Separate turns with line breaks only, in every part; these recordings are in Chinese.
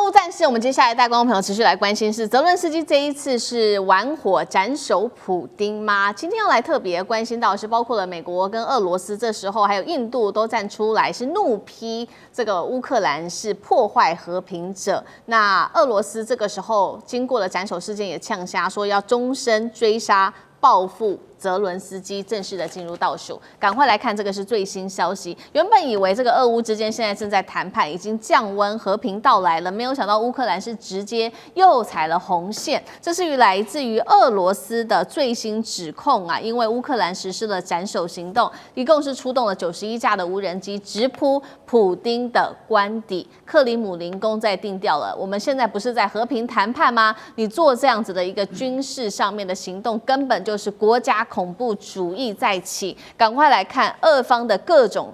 烏戰事，我們接下來帶觀眾朋友持續來關心是澤倫斯基這一次是玩火斬首普丁嗎？今天要來特別關心到的是，包括了美國跟俄羅斯，這時候還有印度都站出來是怒批這個烏克蘭是破壞和平者。那俄羅斯這個時候經過了斬首事件，也嗆瞎說要終身追殺報復澤倫斯基，正式的進入倒數。趕快來看，這個是最新消息。原本以為這個俄烏之間現在正在談判，已經降溫，和平到來了，沒有想到烏克蘭是直接又踩了紅線。這是來自於俄羅斯的最新指控啊，因為烏克蘭實施了斬首行動，一共是出動了91架的無人機，直撲普丁的官邸克里姆林宮，在定調了。我們現在不是在和平談判嗎？你做這樣子的一個軍事上面的行動，根本就是國家恐怖主義再起。趕快來看俄方的各種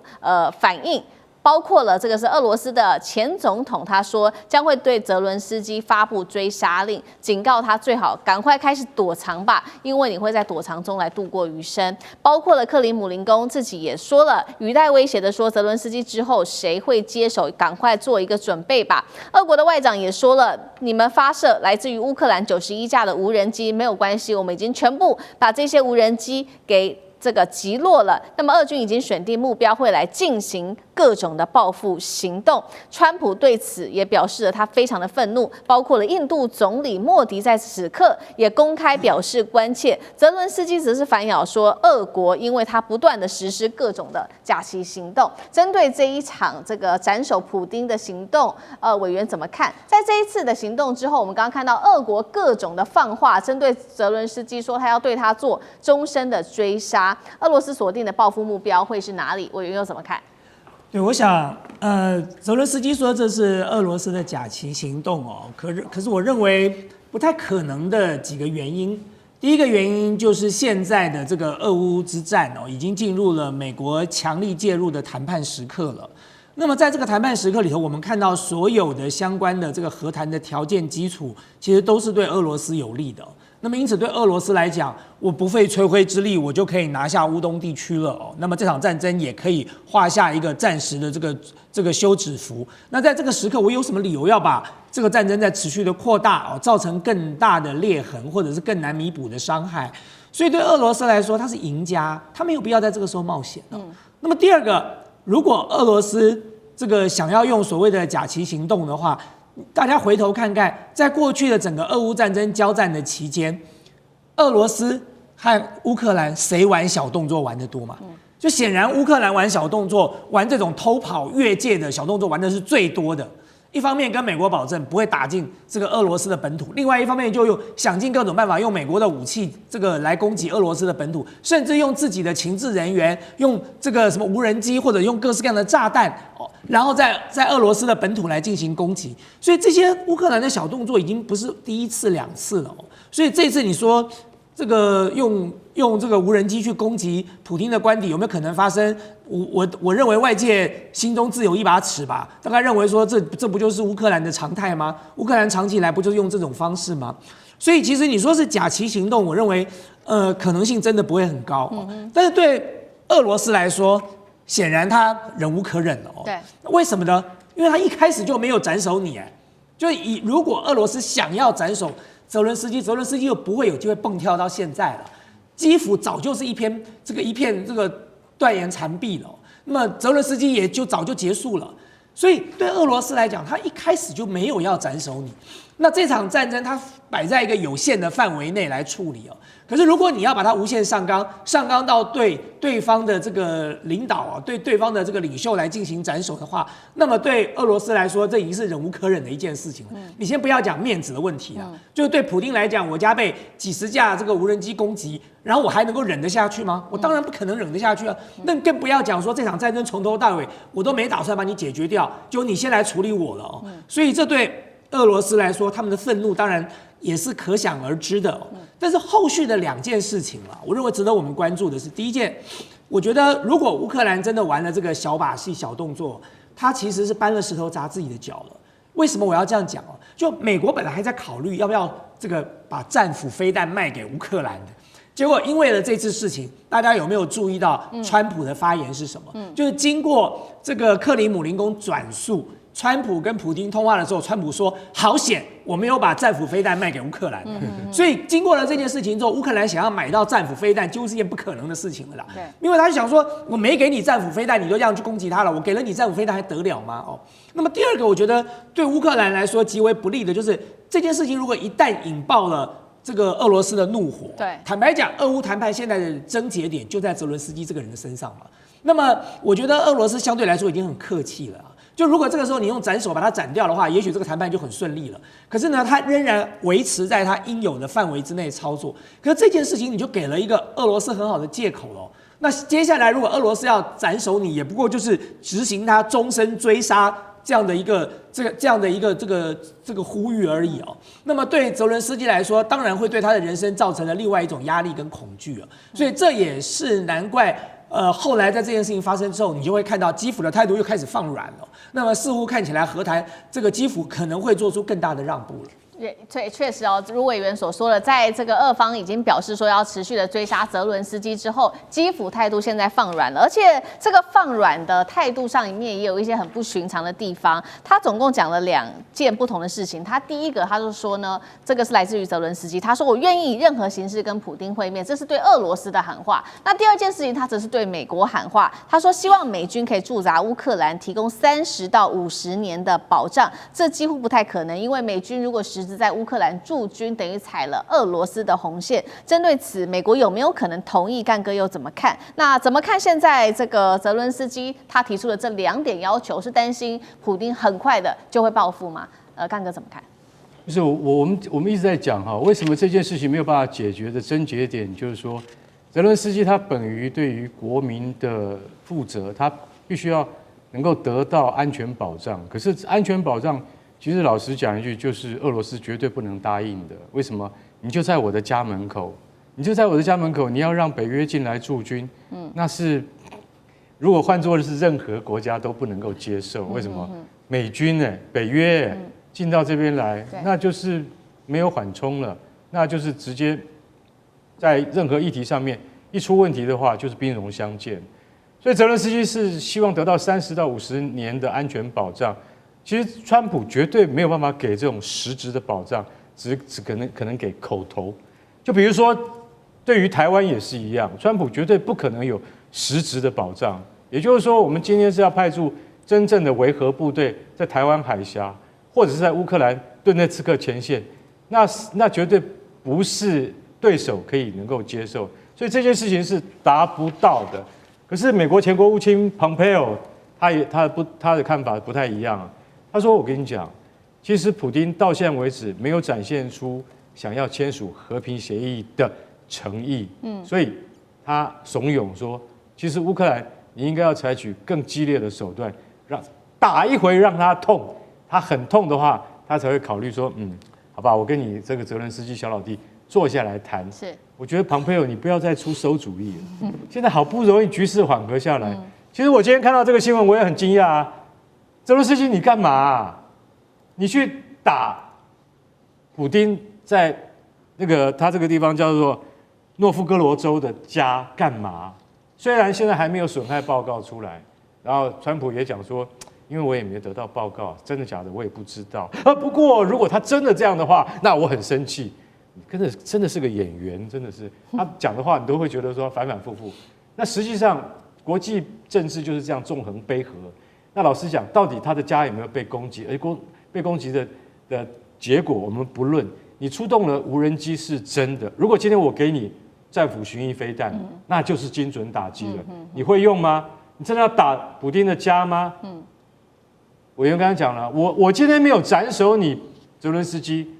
反應，包括了這個是俄羅斯的前總統，他說將會對澤倫斯基發布追殺令，警告他最好趕快開始躲藏吧，因為你會在躲藏中來度過餘生。包括了克里姆林宮自己也說了，語帶威脅的說澤倫斯基之後誰會接手，趕快做一個準備吧。俄國的外長也說了，你們發射來自於烏克蘭91架的無人機沒有關係，我們已經全部把這些無人機給這個擊落了。那麼俄軍已經選定目標，會來進行各種的報復行動。川普對此也表示了他非常的憤怒，包括了印度總理莫迪在此刻也公開表示關切。澤倫斯基則是反咬說，俄國因為他不斷的實施各種的假旗行動。針對這一場這個斬首普丁的行動，委員怎麼看？在這一次的行動之後，我們剛剛看到俄國各種的放話，針對澤倫斯基說他要對他做終身的追殺。俄羅斯鎖定的報復目標會是哪裡？委員又怎麼看？
對，我想，澤倫斯基說這是俄羅斯的假旗行動哦，可是我認為不太可能的幾個原因。第一個原因就是現在的這個俄烏之戰哦，已經進入了美國強力介入的談判時刻了。那麼在這個談判時刻裡頭，我們看到所有的相關的這個和談的條件基礎，其實都是對俄羅斯有利的。那麼因此，對俄羅斯來講，我不費吹灰之力，我就可以拿下烏東地區了哦。那麼這場戰爭也可以畫下一個暫時的這個休止符。那在這個時刻，我有什麼理由要把這個戰爭再持續的擴大哦，造成更大的裂痕，或者是更難彌補的傷害？所以對俄羅斯來說，他是贏家，他沒有必要在這個時候冒險哦。那麼第二個，如果俄羅斯這個想要用所謂的假旗行動的話，大家回頭看看，在過去的整個俄烏戰爭交戰的期間，俄羅斯和烏克蘭誰玩小動作玩得多嘛？就顯然烏克蘭玩小動作，玩這種偷跑越界的小動作玩的是最多的。一方面跟美國保證不會打進這個俄羅斯的本土，另外一方面就想盡各種辦法用美國的武器這個來攻擊俄羅斯的本土，甚至用自己的情治人員，用這個什麼無人機或者用各式各樣的炸彈哦，然後在俄羅斯的本土來進行攻擊。所以這些烏克蘭的小動作已經不是第一次兩次了哦。所以這次你說這個用這個無人機去攻擊普丁的官邸有沒有可能發生？我認為外界心中自有一把尺吧，大概認為說這不就是烏克蘭的常態嗎？烏克蘭長期以來不就是用這種方式嗎？所以其實你說是假旗行動，我認為可能性真的不會很高哦。但是對俄羅斯來說，顯然他忍無可忍了哦。
對，
為什麼呢？因為他一開始就沒有斬首你，就如果俄羅斯想要斬首澤倫斯基就不會有機會蹦跳到現在了。基輔早就是一片斷垣殘壁了，那麼澤倫斯基也就早就結束了。所以對俄羅斯來講，他一開始就沒有要斬首你。那這場戰爭它擺在一個有限的範圍內來處理哦。可是如果你要把它無限上綱到對方的這個領導啊，對方的這個領袖來進行斬首的話，那麼對俄羅斯來說，這已經是忍無可忍的一件事情了。你先不要講面子的問題了，就對普丁來講，我家被幾十架這個無人機攻擊，然後我還能夠忍得下去嗎？我當然不可能忍得下去啊。那更不要講說這場戰爭從頭到尾我都沒打算把你解決掉，就你先來處理我了哦。所以這對俄羅斯來說，他們的憤怒當然也是可想而知的哦。但是後續的兩件事情啊，我認為值得我們關注的是，第一件，我覺得如果烏克蘭真的玩了這個小把戲、小動作，他其實是搬了石頭砸自己的腳了。為什麼我要這樣講哦？就美國本來還在考慮要不要這個把戰斧飛彈賣給烏克蘭的，結果因為了這次事情，大家有沒有注意到川普的發言是什麼？就是經過這個克里姆林宮轉述。川普跟普丁通話的時候，川普說好險，我沒有把戰斧飛彈賣給烏克蘭。所以經過了這件事情之後，烏克蘭想要買到戰斧飛彈，幾乎是一件不可能的事情了啦。因為他就想說，我沒給你戰斧飛彈，你就這樣去攻擊他了，我給了你戰斧飛彈還得了嗎？哦，那麼第二個，我覺得對烏克蘭來說極為不利的就是這件事情，如果一旦引爆了這個俄羅斯的怒火，
對，
坦白講，俄烏談判現在的症結點就在澤倫斯基這個人的身上嘛。那麼我覺得俄羅斯相對來說已經很客氣了。就如果這個時候你用斬首把它斬掉的話，也許這個談判就很順利了。可是呢，他仍然維持在他應有的範圍之內操作。可是這件事情你就給了一個俄羅斯很好的借口了。那接下來如果俄羅斯要斬首你，也不過就是執行他終身追殺這樣的一個這個呼籲而已哦。那麼對澤倫斯基來說，當然會對他的人生造成了另外一種壓力跟恐懼了。所以這也是難怪。後來在這件事情發生之後，你就會看到基輔的態度又開始放軟了。那麼似乎看起來和談這個基輔可能會做出更大的讓步了。
對，確實哦，如委員所說的，在這個俄方已經表示說要持續的追殺澤倫斯基之後，基輔態度現在放軟了，而且這個放軟的態度上面也有一些很不尋常的地方。他總共講了2件不同的事情。他第一個，他就說呢，這個是來自於澤倫斯基，他說我願意以任何形式跟普丁會面，這是對俄羅斯的喊話。那第二件事情，他則是對美國喊話，他說希望美軍可以駐紮烏克蘭，提供30到50年的保障。這幾乎不太可能，因為美軍如果實質在烏克蘭駐軍，等於踩了俄羅斯的紅線。針對此，美國有沒有可能同意？幹哥又怎麼看？那怎麼看現在這個澤倫斯基他提出的這2點要求，是擔心普丁很快的就會報復嗎？幹哥怎麼看？
就是我們一直在講哈，為什麼這件事情沒有辦法解決的症結點，就是說澤倫斯基他本於對於國民的負責，他必須要能夠得到安全保障。可是安全保障，其實老實講一句，就是俄羅斯絕對不能答應的。為什麼？你就在我的家門口，你要讓北約進來駐軍，那是如果換作是任何國家都不能夠接受。為什麼？美軍北約進到這邊來，那就是沒有緩衝了，那就是直接在任何議題上面一出問題的話，就是兵戎相見。所以澤倫斯基是希望得到30到50年的安全保障。其實川普絕對沒有辦法給這種實質的保障，只可能給口頭。就比如說，對於台灣也是一樣，川普絕對不可能有實質的保障。也就是說，我們今天是要派駐真正的維和部隊在台灣海峽，或者是在烏克蘭頓涅茨克前線，那絕對不是對手可以能夠接受。所以這件事情是達不到的。可是美國前國務卿蓬佩奧他的看法不太一樣。他說：“我跟你講，其實普丁到現在為止沒有展現出想要簽署和平協議的誠意，所以他慫恿說，其實烏克蘭你應該要採取更激烈的手段，打一回讓他痛，他很痛的話，他才會考慮說，好吧，我跟你這個澤倫斯基小老弟坐下來談。是，我覺得蓬佩奧你不要再出餿主意了，現在好不容易局勢緩和下來，其實我今天看到這個新聞，我也很驚訝啊。”澤倫斯基，你幹嘛啊？你去打普丁在他這個地方叫做諾夫哥羅州的家幹嘛？雖然現在還沒有損害報告出來，然後川普也講說，因為我也沒得到報告，真的假的我也不知道。不過如果他真的這樣的話，那我很生氣。真的是個演員，真的是他講的話，你都會覺得說反反复复。那實際上國際政治就是這樣縱橫捭闔。那老實講，到底他的家有沒有被攻擊？而被攻擊的結果，我們不論。你出動了無人機是真的。如果今天我給你戰斧巡弋飛彈，那就是精準打擊了。你會用嗎？你真的要打普丁的家嗎？委員剛才講了，我今天沒有斬首你，澤倫斯基，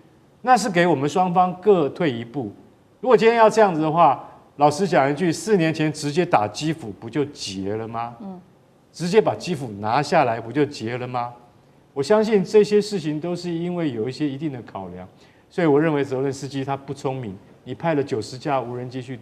那是給我們雙方各退一步。如果今天要這樣子的話，老實講一句，4年前直接打基輔不就結了嗎？直接把基輔拿下來不就結了嗎？我相信這些事情都是因為有一些一定的考量，所以我認為澤倫斯基他不聰明。你派了90架無人機去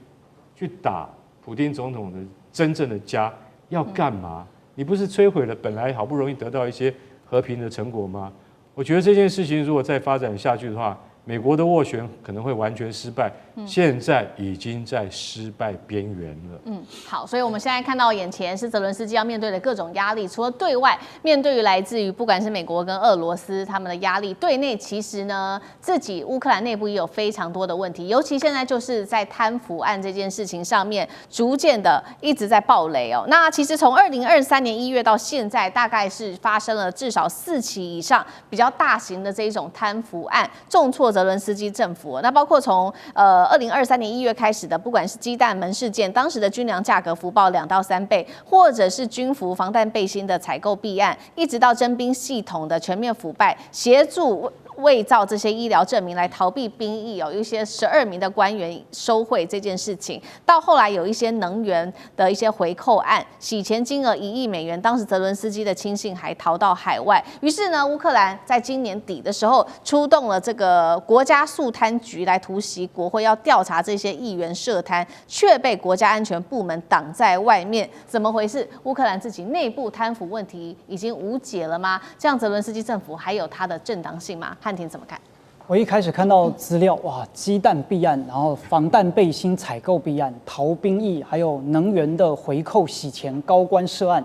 打普丁總統的真正的家，要幹嘛？你不是摧毀了本來好不容易得到一些和平的成果嗎？我覺得這件事情如果再發展下去的話，美國的斡旋可能會完全失敗，現在已經在失敗邊緣了。
好，所以我們現在看到眼前是澤倫斯基要面對的各種壓力，除了對外面對於來自於不管是美國跟俄羅斯他們的壓力，對內其實呢自己烏克蘭內部也有非常多的問題，尤其現在就是在貪腐案這件事情上面，逐漸的一直在爆雷哦。那其實從2023年1月到現在，大概是發生了至少4起以上比較大型的這一種貪腐案，重挫澤倫斯基政府。那包括從2023年1月開始的，不管是雞蛋門事件，當時的軍糧價格浮報2到3倍，或者是軍服、防彈背心的採購弊案，一直到徵兵系統的全面腐敗，協助偽造這些醫療證明來逃避兵役哦，有一些12名的官員收賄這件事情，到後來有一些能源的一些回扣案，洗錢金額1億美元，當時澤倫斯基的親信還逃到海外。於是呢，烏克蘭在今年底的時候出動了這個國家肅貪局來突襲國會，要調查這些議員涉貪，卻被國家安全部門擋在外面。怎麼回事？烏克蘭自己內部貪腐問題已經無解了嗎？這樣澤倫斯基政府還有它的正當性嗎？漢庭怎麼看？
我一開始看到資料，哇，雞蛋弊案，然後防彈背心採購弊案、逃兵役，還有能源的回扣洗錢、高官涉案，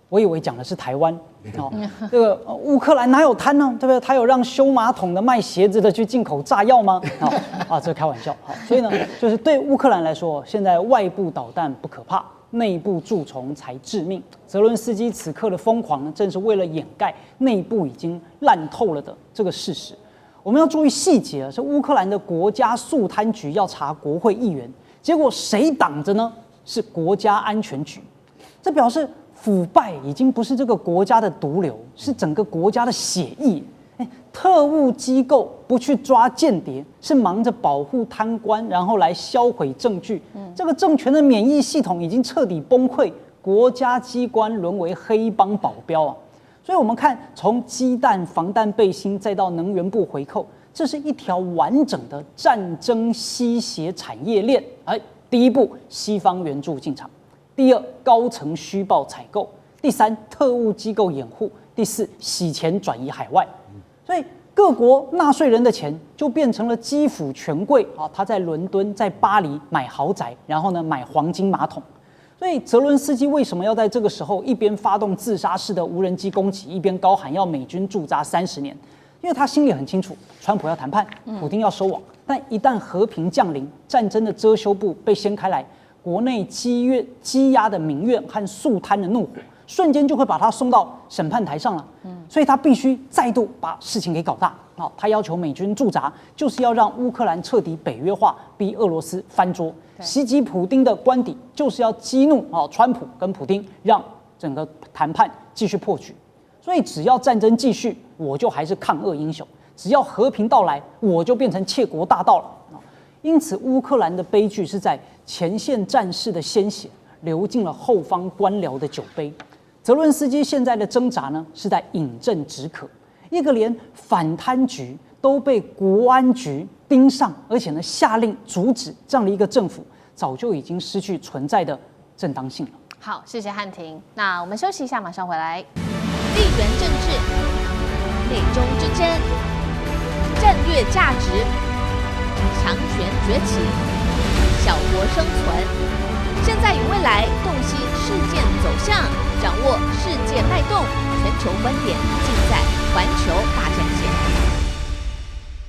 我以為講的是台灣。哦，這個烏克蘭哪有貪呢？對不對？他有讓修馬桶的、賣鞋子的去進口炸藥嗎？這開玩笑。好，所以呢，就是對烏克蘭來說，現在外部導彈不可怕，內部蛀蟲才致命。澤倫斯基此刻的瘋狂呢，正是為了掩蓋內部已經爛透了的這個事實。我們要注意細節，是烏克蘭的國家肅貪局要查國會議員，結果誰擋着呢？是國家安全局。這表示腐敗已經不是這個國家的毒瘤，是整個國家的血液。特務機構不去抓間諜，是忙着保護貪官，然後來銷毀證據。這個政權的免疫系統已經徹底崩潰，國家機關淪為黑幫保鏢啊！所以我們看，從雞蛋、防彈背心，再到能源部回扣，這是一條完整的戰爭吸血產業鏈。第一步，西方援助進場；第二，高層虛報採購；第三，特務機構掩護；第四，洗錢轉移海外。所以各國納稅人的錢就變成了基輔權貴啊，他在倫敦、在巴黎買豪宅，然後呢買黃金馬桶。所以澤倫斯基為什麼要在這個時候一邊發動自殺式的無人機攻擊，一邊高喊要美軍駐紮30年？因為他心裡很清楚，川普要談判，普丁要收網，但一旦和平降臨，戰爭的遮羞布被掀開來，國內積壓的民怨和肅貪的怒火，瞬間就會把他送到審判台上了。所以他必須再度把事情給搞大。他要求美軍駐紮，就是要讓烏克蘭徹底北約化，逼俄羅斯翻桌。襲擊普丁的官邸，就是要激怒川普跟普丁，讓整個談判繼續破局。所以只要戰爭繼續，我就還是抗俄英雄；只要和平到來，我就變成竊國大盜了。因此，烏克蘭的悲劇是在前線戰士的鮮血流進了後方官僚的酒杯。澤倫斯基現在的掙扎呢，是在飲鴆止渴。一個連反貪局都被國安局盯上，而且呢下令阻止這樣的一個政府，早就已經失去存在的正當性了。
好，謝謝漢庭。那我們休息一下，馬上回來。地緣政治、內中之爭、戰略價值、強權崛起、小國生存，現在與未來洞悉事件走向，掌握世界脈動，全球觀點盡在環球大戰線。